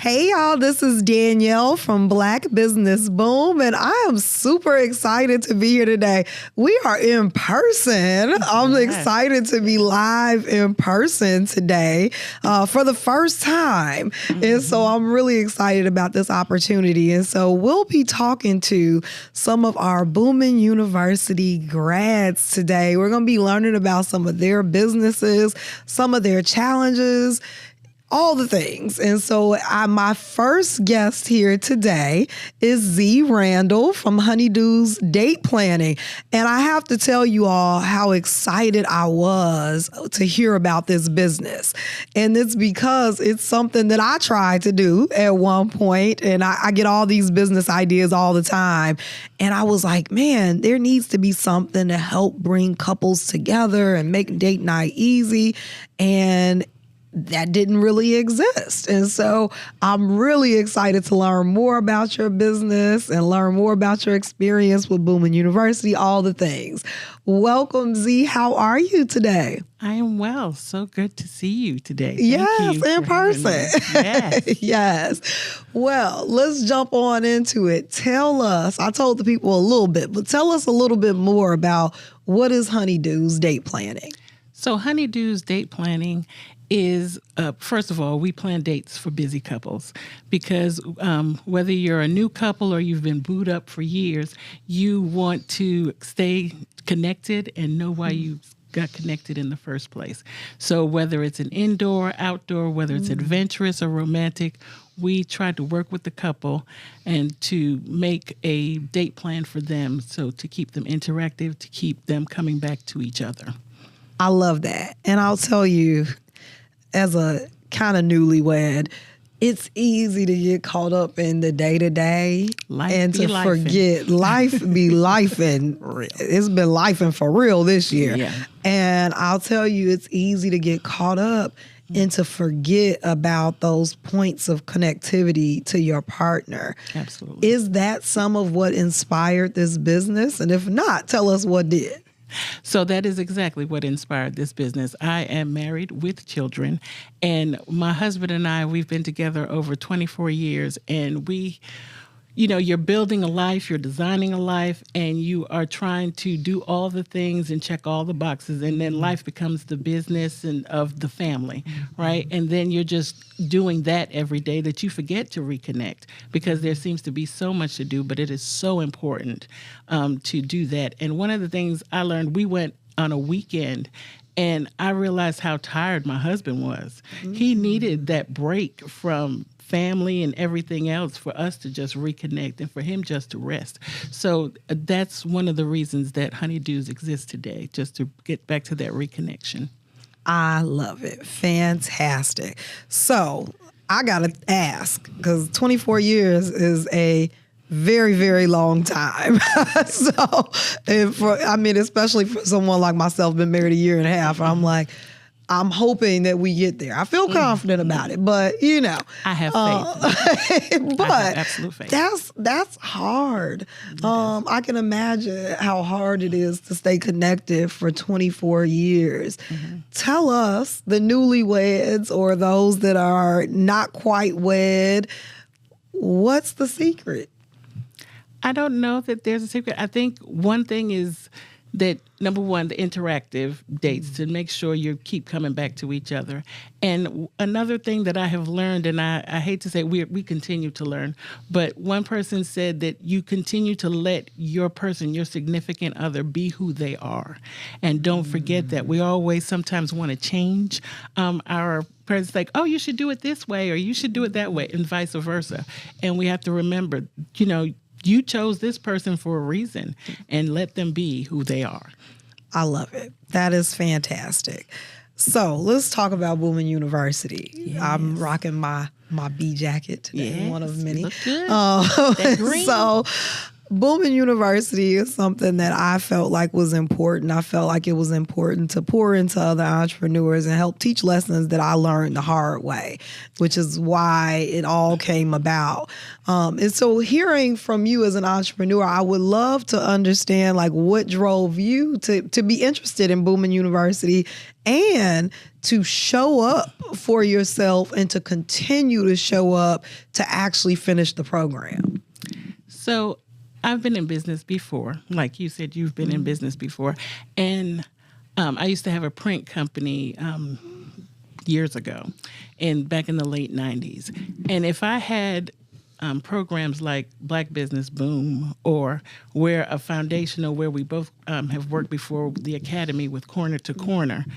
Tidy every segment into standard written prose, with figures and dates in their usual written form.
Hey y'all, this is Danielle from Black Business Boom, and I am super excited to be here today. We are in person. I'm excited to be live in person today for the first time. And so I'm really excited about this opportunity. And so we'll be talking to some of our Boomin University grads today. We're going to be learning about some of their businesses, some of their challenges, all the things. And so my first guest here today is Z Randall from Honeydew's Date Planning. And I have to tell you all how excited I was to hear about this business. And it's because it's something that I tried to do at one point, and I get all these business ideas all the time. And I was like, man, there needs to be something to help bring couples together and make date night easy. And that didn't really exist. And so I'm really excited to learn more about your business and learn more about your experience with Boomin University, all the things. Welcome, Z. How are you today? I am well. So good to see you today. Yes, in person. Yes. Yes. Well, let's jump on into it. Tell us, I told the people a little bit, but tell us a little bit more about what is Honeydew's Date Planning? So Honeydew's Date Planning is, first of all, we plan dates for busy couples because whether you're a new couple or you've been booed up for years, you want to stay connected and know why you got connected in the first place. So whether it's an indoor, outdoor, whether it's adventurous or romantic, we try to work with the couple and to make a date plan for them. So to keep them interactive, to keep them coming back to each other. I love that. And I'll tell you, as a kind of newlywed, it's easy to get caught up in the day-to-day and to forget life be lifing. It's been lifing for real this year. Yeah. And I'll tell you, it's easy to get caught up and to forget about those points of connectivity to your partner. Absolutely. Is that some of what inspired this business? And if not, tell us what did. So that is exactly what inspired this business. I am married with children, and my husband and I, we've been together over 24 years, and you're building a life, you're designing a life, and you are trying to do all the things and check all the boxes, and then life becomes the business and of the family, right? And then you're just doing that every day that you forget to reconnect because there seems to be so much to do, but it is so important to do that. And one of the things I learned, we went on a weekend, and I realized how tired my husband was. He needed that break from family and everything else for us to just reconnect and for him just to rest. So that's one of the reasons that Honeydews exists today, just to get back to that reconnection. I love it. Fantastic. So I got to ask, because 24 years is a very, very long time. Especially for someone like myself, been married a year and a half, I'm like, I'm hoping that we get there. I feel confident about it, but I have faith. But I have absolute faith. That's hard. I can imagine how hard it is to stay connected for 24 years. Tell us, the newlyweds or those that are not quite wed, what's the secret? I don't know that there's a secret. I think one thing is that, number one, the interactive dates to make sure you keep coming back to each other. And another thing that I have learned, and I hate to say we continue to learn, but one person said that you continue to let your person, your significant other, be who they are. And don't forget that. We always sometimes want to change our parents, like, oh, you should do it this way or you should do it that way, and vice versa. And we have to remember, you chose this person for a reason, and let them be who they are. I love it. That is fantastic. So let's talk about Boomin University. Yes. I'm rocking my B jacket today, one of many. Look good. That green. So Boomin University is something that I felt like was important. I felt like it was important to pour into other entrepreneurs and help teach lessons that I learned the hard way, which is why it all came about. And so hearing from you as an entrepreneur, I would love to understand like what drove you to be interested in Boomin University and to show up for yourself and to continue to show up to actually finish the program. So I've been in business before. Like you said, you've been in business before. And I used to have a print company years ago, and back in the late 90s. And if I had programs like Black Business Boom, or where a foundational where we both have worked before, the Academy with Corner to Corner,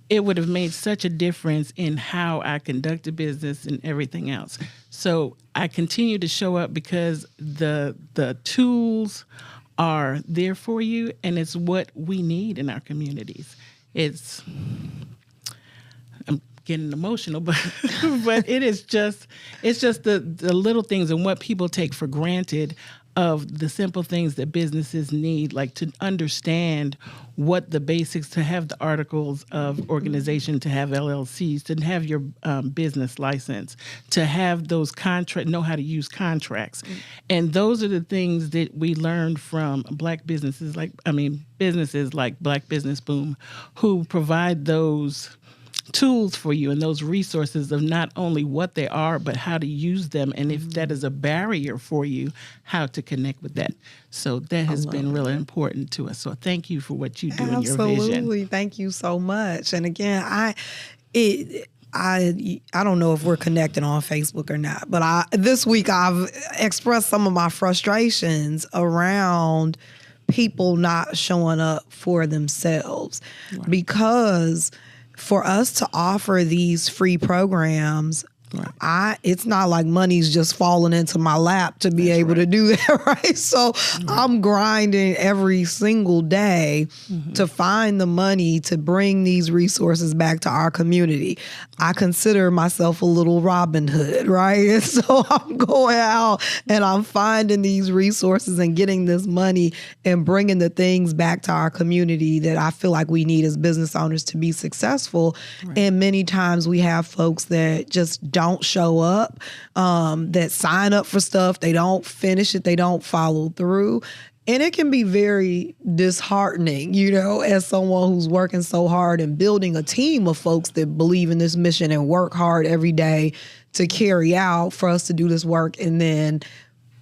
it would have made such a difference in how I conducted business and everything else. So I continue to show up because the tools are there for you, and it's what we need in our communities. I'm getting emotional, but it is it's just the little things and what people take for granted of the simple things that businesses need, like to understand what the basics, to have the articles of organization, to have LLCs, to have your business license, to have those know how to use contracts. And those are the things that we learned from businesses like Black Business Boom, who provide those tools for you and those resources of not only what they are, but how to use them. And if that is a barrier for you, how to connect with that. So that has been really important to us. So thank you for what you do in your vision. Absolutely. Thank you so much. And again, I don't know if we're connected on Facebook or not, but this week I've expressed some of my frustrations around people not showing up for themselves, because for us to offer these free programs, it's not like money's just falling into my lap to be able to do that, right? So I'm grinding every single day to find the money to bring these resources back to our community. I consider myself a little Robin Hood, right? And so I'm going out and I'm finding these resources and getting this money and bringing the things back to our community that I feel like we need as business owners to be successful. And many times we have folks that just don't show up, that sign up for stuff, they don't finish it, they don't follow through. And it can be very disheartening, as someone who's working so hard and building a team of folks that believe in this mission and work hard every day to carry out for us to do this work, and then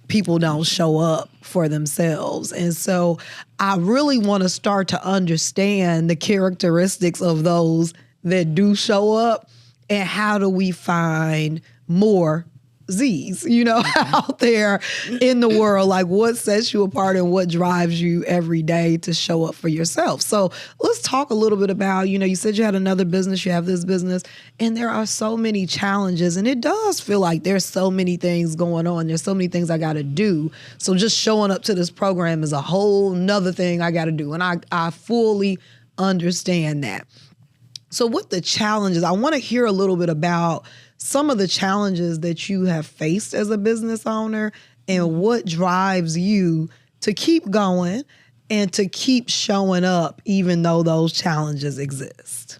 people don't show up for themselves. And so I really want to start to understand the characteristics of those that do show up, and how do we find more Z's, out there in the world? Like, what sets you apart and what drives you every day to show up for yourself? So let's talk a little bit about, you said you had another business, you have this business, and there are so many challenges, and it does feel like there's so many things going on. There's so many things I got to do. So just showing up to this program is a whole nother thing I got to do. And I fully understand that. So what the challenges, I want to hear a little bit about some of the challenges that you have faced as a business owner and what drives you to keep going and to keep showing up even though those challenges exist.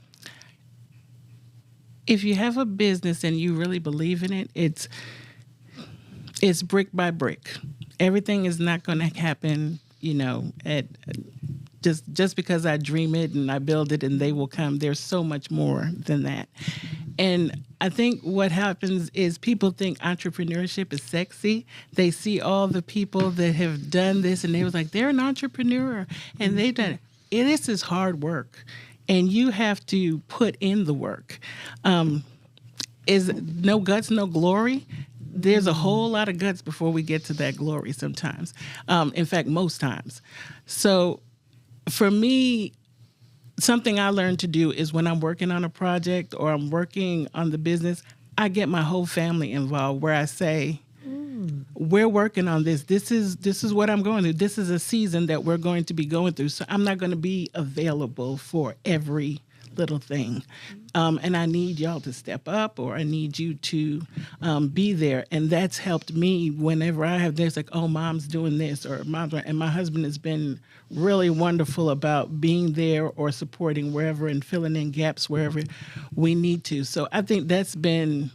If you have a business and you really believe in it, it's brick by brick. Everything is not going to happen, just because I dream it and I build it and they will come. There's so much more than that. And I think what happens is people think entrepreneurship is sexy. They see all the people that have done this and they was like, they're an entrepreneur and they've done it. This is hard work, and you have to put in the work. Is no guts, no glory? There's a whole lot of guts before we get to that glory sometimes. In fact, most times. So for me, something I learned to do is when I'm working on a project or I'm working on the business, I get my whole family involved, where I say, we're working on this. This is what I'm going through. This is a season that we're going to be going through. So I'm not going to be available for every little thing. And I need y'all to step up, or I need you to be there. And that's helped me whenever I have this, like, oh, mom's doing this, or mom's, and my husband has been really wonderful about being there or supporting wherever and filling in gaps wherever we need to. So I think that's been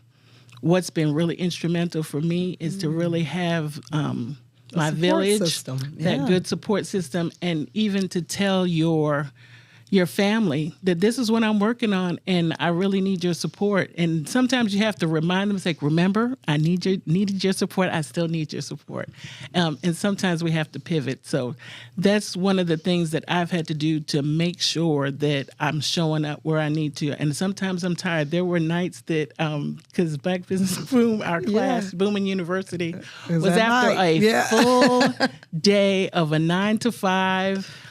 what's been really instrumental for me, is to really have my village, that good support system, and even to tell your family that this is what I'm working on and I really need your support. And sometimes you have to remind them, like, remember, I needed your support. I still need your support. And sometimes we have to pivot. So that's one of the things that I've had to do to make sure that I'm showing up where I need to. And sometimes I'm tired. There were nights that, because Black Business Boom, our class, Boomin University, was after a full day of a 9 to 5,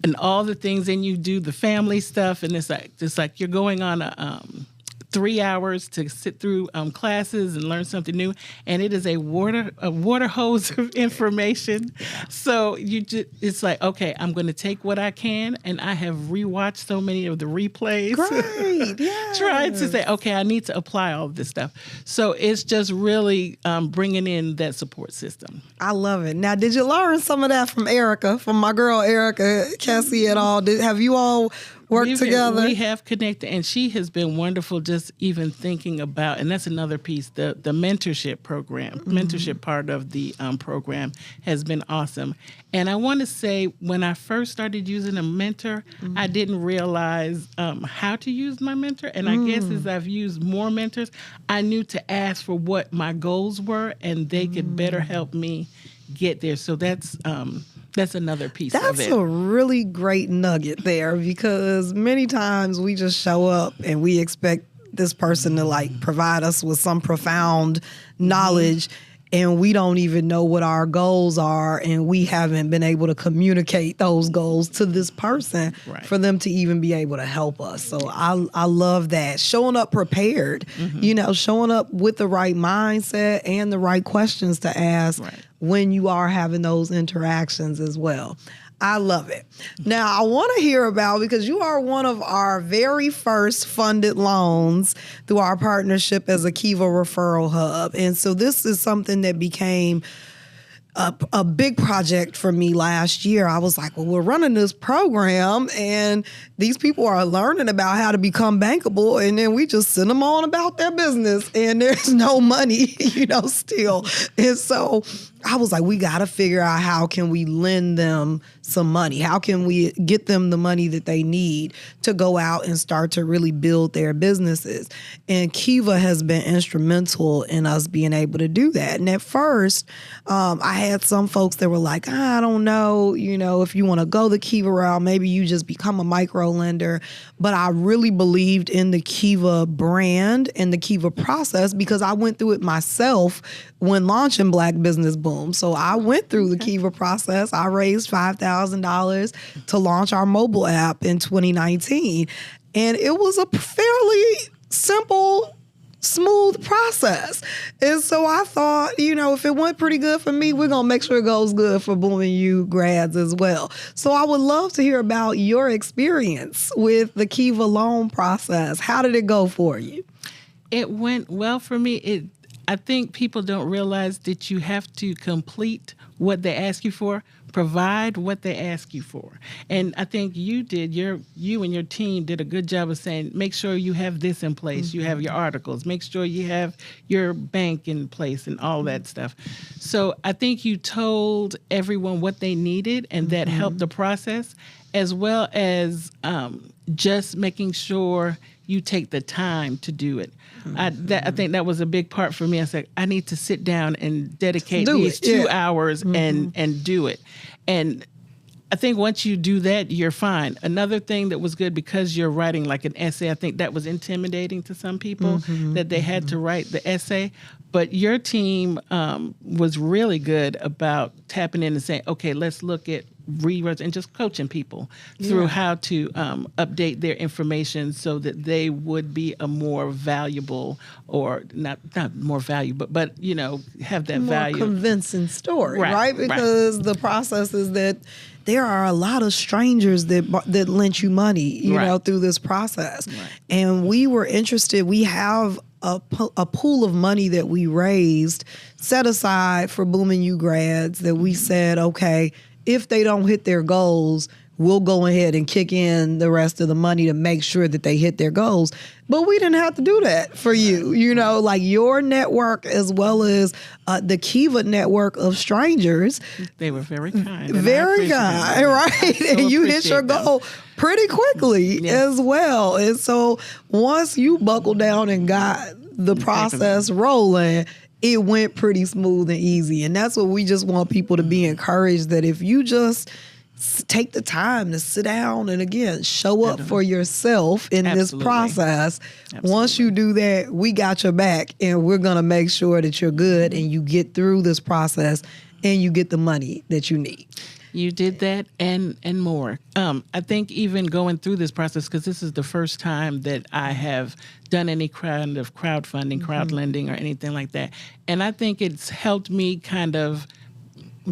and all the things, and you do the family stuff, and it's like you're going on a 3 hours to sit through classes and learn something new, and it is a water hose of information. So it's like, okay, I'm going to take what I can, and I have rewatched so many of the replays. Great, yeah. Trying to say, okay, I need to apply all of this stuff. So it's just really bringing in that support system. I love it. Now, did you learn some of that from Erica, from my girl Erica Cassie et al.? Have you all worked together? We have connected, and she has been wonderful just even thinking about, and that's another piece, the mentorship program, mentorship part of the program has been awesome. And I want to say, when I first started using a mentor, I didn't realize how to use my mentor. And I guess as I've used more mentors, I knew to ask for what my goals were, and they could better help me get there. So that's another piece of it. That's a really great nugget there, because many times we just show up and we expect this person to like provide us with some profound knowledge, and we don't even know what our goals are, and we haven't been able to communicate those goals to this person for them to even be able to help us. So I love that. Showing up prepared, showing up with the right mindset and the right questions to ask when you are having those interactions as well. I love it. Now, I want to hear about, because you are one of our very first funded loans through our partnership as a Kiva referral hub. And so this is something that became a big project for me last year. I was like, well, we're running this program and these people are learning about how to become bankable, and then we just send them on about their business and there's no money, still. And so I was like, we got to figure out how can we lend them some money? How can we get them the money that they need to go out and start to really build their businesses? And Kiva has been instrumental in us being able to do that. And at first, I had some folks that were like, I don't know, if you want to go the Kiva route, maybe you just become a micro lender. But I really believed in the Kiva brand and the Kiva process, because I went through it myself when launching Black Business Boom. So I went through the Kiva process. I raised $5,000 to launch our mobile app in 2019. And it was a fairly simple, smooth process. And so I thought, if it went pretty good for me, we're going to make sure it goes good for Boomin U grads as well. So I would love to hear about your experience with the Kiva loan process. How did it go for you? It went well for me. I think people don't realize that you have to complete what they ask you for, provide what they ask you for. And I think you and your team did a good job of saying, make sure you have this in place. You have your articles, make sure you have your bank in place and all that stuff. So I think you told everyone what they needed, and that helped the process, as well as just making sure you take the time to do it. I think that was a big part for me. I said, I need to sit down and dedicate these 2 hours and do it. And I think once you do that, you're fine. Another thing that was good, because you're writing like an essay, I think that was intimidating to some people, that they had to write the essay. But your team was really good about tapping in and saying, okay, let's look at and just coaching people through how to update their information so that they would be a more valuable, or not more valuable, but have that more value. Convincing story, right? Because the process is that there are a lot of strangers that lent you money, you know, through this process. Right. And we were interested. We have a pool of money that we raised, set aside for Boomin U grads, that we said, okay, if they don't hit their goals, we'll go ahead and kick in the rest of the money to make sure that they hit their goals. But we didn't have to do that for you. You know, like your network as well as the Kiva network of strangers. They were very kind. Very kind, right? And you hit your goal pretty quickly as well. And so once you buckled down and got the process rolling, it went pretty smooth and easy. And that's what we just want people to be encouraged, that if you just take the time to sit down and, again, show up for yourself in this process. Once you do that, we got your back, and we're going to make sure that you're good and you get through this process and you get the money that you need. You did that and more. I think even going through this process, because this is the first time that I have done any kind of crowdfunding, crowd lending, or anything like that. And I think it's helped me kind of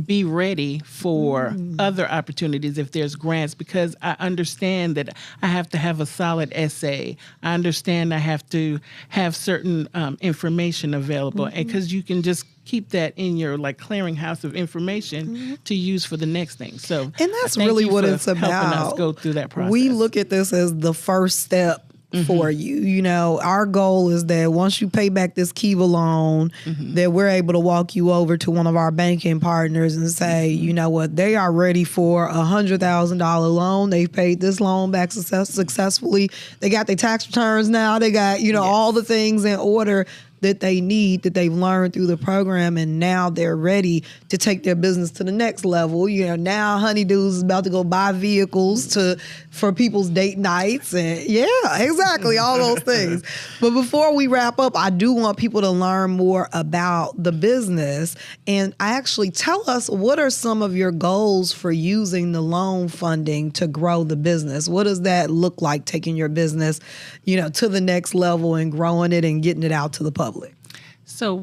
be ready for other opportunities if there's grants, because I understand that I have to have a solid essay. I understand I have to have certain information available, and because you can just keep that in your clearinghouse of information to use for the next thing. So, and that's really what it's about. Helping us go through that process. We look at this as the first step for you. You know, our goal is that once you pay back this Kiva loan, that we're able to walk you over to one of our banking partners and say, you know what, they are ready for $100,000 loan. They've paid this loan back successfully. They got their tax returns now. They got, all the things in order that they need, that they've learned through the program, and now they're ready to take their business to the next level. You know, now Honeydew is about to go buy vehicles for people's date nights, and exactly, all those things. But before we wrap up, I do want people to learn more about the business, and actually tell us, what are some of your goals for using the loan funding to grow the business? What does that look like, taking your business, to the next level and growing it and getting it out to the public? So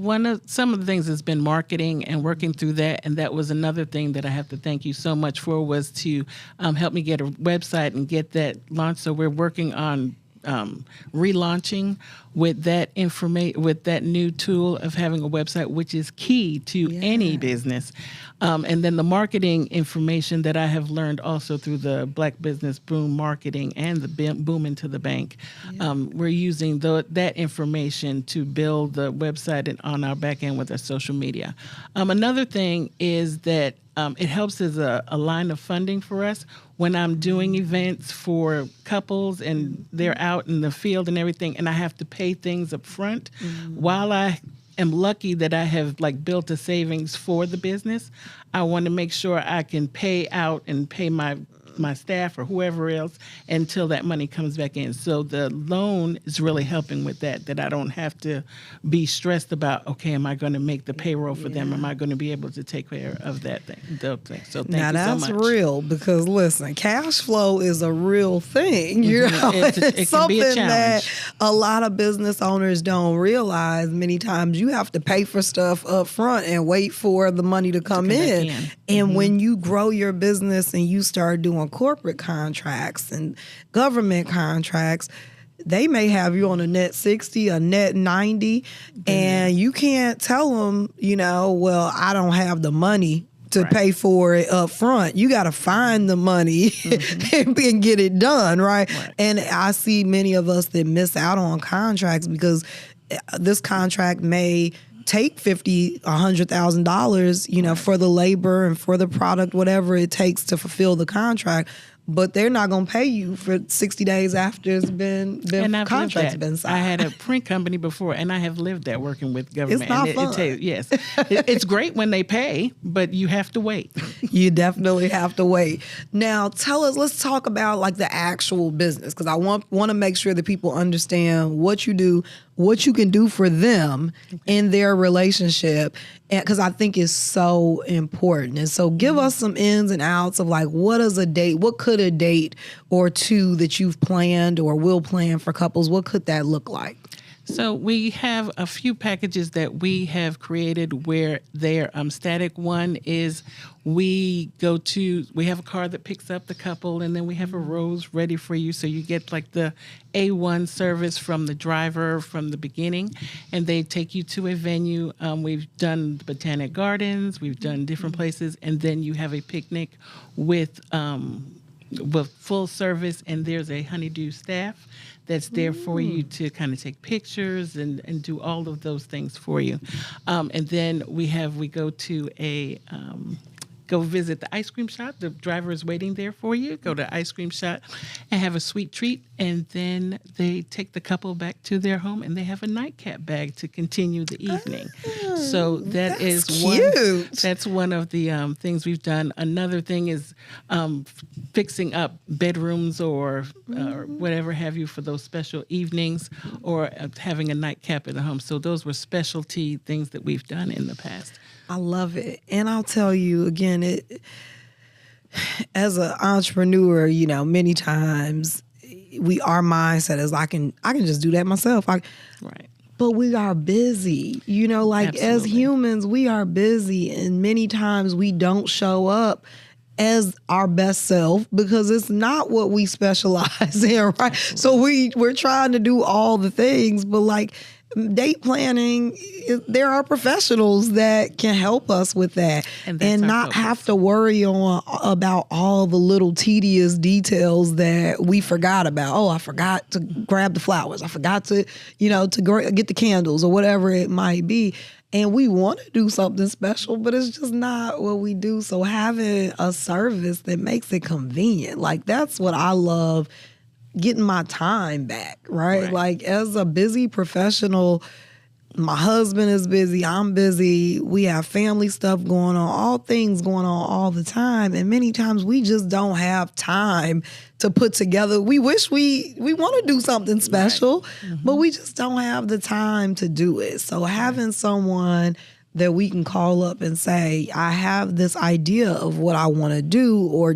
some of the things has been marketing and working through that, and that was another thing that I have to thank you so much for, was to help me get a website and get that launched. So we're working on relaunching with that with that new tool of having a website, which is key to any business. And then the marketing information that I have learned also through the Black Business Boom marketing and the Boomin to the Bank. We're using that information to build the website and on our back end with our social media. Another thing is that it helps as a line of funding for us when I'm doing events for couples and they're out in the field and everything, and I have to pay things up front. While I am lucky that I have built a savings for the business, I want to make sure I can pay out and pay my staff or whoever else until that money comes back in. So the loan is really helping with that I don't have to be stressed about, okay, am I going to make the payroll for them? Am I going to be able to take care of that thing? So thank you so much. Now that's real, because listen, cash flow is a real thing. It's something that a lot of business owners don't realize. Many times you have to pay for stuff up front and wait for the money to come in. And when you grow your business and you start doing corporate contracts and government contracts, they may have you on a net 60, a net 90, and you can't tell them, well, I don't have the money to pay for it up front. You got to find the money and get it done, right? And I see many of us that miss out on contracts because this contract may take $50,000, $100,000, for the labor and for the product, whatever it takes to fulfill the contract. But they're not going to pay you for 60 days after it's been contract's been signed. I had a print company before, and I have lived that, working with government. It's not fun. It's great when they pay, but you have to wait. You definitely have to wait. Now, let's talk about the actual business, because I want to make sure that people understand what you do, what you can do for them in their relationship, because I think it's so important. And so give us some ins and outs of like, what could a date or two that you've planned or will plan for couples, what could that look like? So we have a few packages that we have created where they're static. One is we have a car that picks up the couple, and then we have a rose ready for you. So you get like the A1 service from the driver from the beginning, and they take you to a venue. We've done the Botanic Gardens, we've done different places, and then you have a picnic with full service, and there's a Honeydew staff that's there for you to kind of take pictures and do all of those things for you. And then we go to go visit the ice cream shop. The driver is waiting there for you. Go to the ice cream shop and have a sweet treat. And then they take the couple back to their home, and they have a nightcap bag to continue the evening. So that's cute. That's one of the things we've done. Another thing is fixing up bedrooms or whatever have you for those special evenings, or having a nightcap in the home. So those were specialty things that we've done in the past. I love it. And I'll tell you again, as an entrepreneur, many times our mindset is I can just do that myself. Right. But we are busy, Absolutely. As humans, we are busy, and many times we don't show up as our best self because it's not what we specialize in, right? Absolutely. So we're trying to do all the things, but like date planning, there are professionals that can help us with that and not have to worry about all the little tedious details that we forgot about. Oh, I forgot to grab the flowers. I forgot to, to get the candles or whatever it might be. And we want to do something special, but it's just not what we do. So having a service that makes it convenient, like that's what I love, getting my time back, right? Like as a busy professional, my husband is busy, I'm busy, we have family stuff going on, all things going on all the time. And many times we just don't have time to put together. We wish we want to do something special, but we just don't have the time to do it. So having someone that we can call up and say, I have this idea of what I want to do, or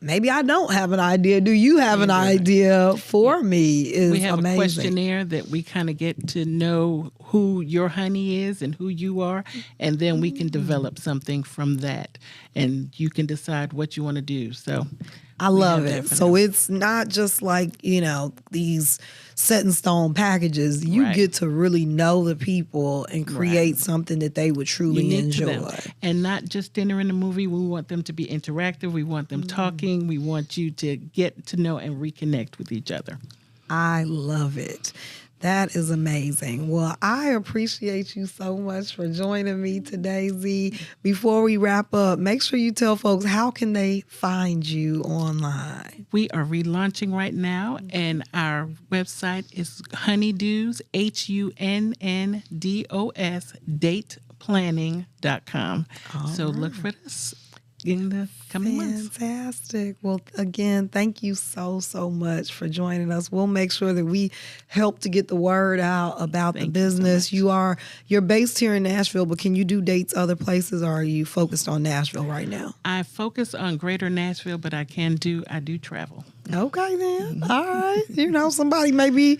maybe I don't have an idea. Do you have an idea for me? Is we have amazing. A questionnaire that we kind of get to know who your honey is and who you are, and then we can develop something from that, and you can decide what you want to do. So I love it. So it's not just like, these set in stone packages. You get to really know the people and create something that they would truly enjoy. And not just dinner and a movie. We want them to be interactive. We want them talking. We want you to get to know and reconnect with each other. I love it. That is amazing. Well, I appreciate you so much for joining me today, Z. Before we wrap up, make sure you tell folks, how can they find you online? We are relaunching right now, and our website is Honeydews, HUNNDOS, dateplanning.com. So look for this in the coming months. Fantastic. Well, again, thank you so much for joining us. We'll make sure that we help to get the word out about the business. You're based here in Nashville, but can you do dates other places, or are you focused on Nashville right now? I focus on greater Nashville, but I do travel. Okay then. All right. Somebody maybe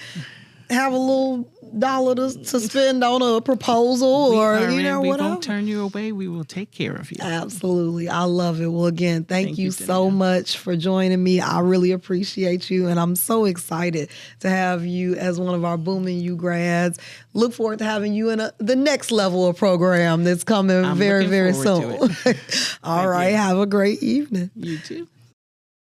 have a little dollar to spend on a proposal, or whatever. We won't turn you away. We will take care of you. Absolutely. I love it. Well, again, thank you so much for joining me. I really appreciate you, and I'm so excited to have you as one of our Boomin U grads. Look forward to having you in the next level of program that's coming very, very soon. All right. Have a great evening. You too.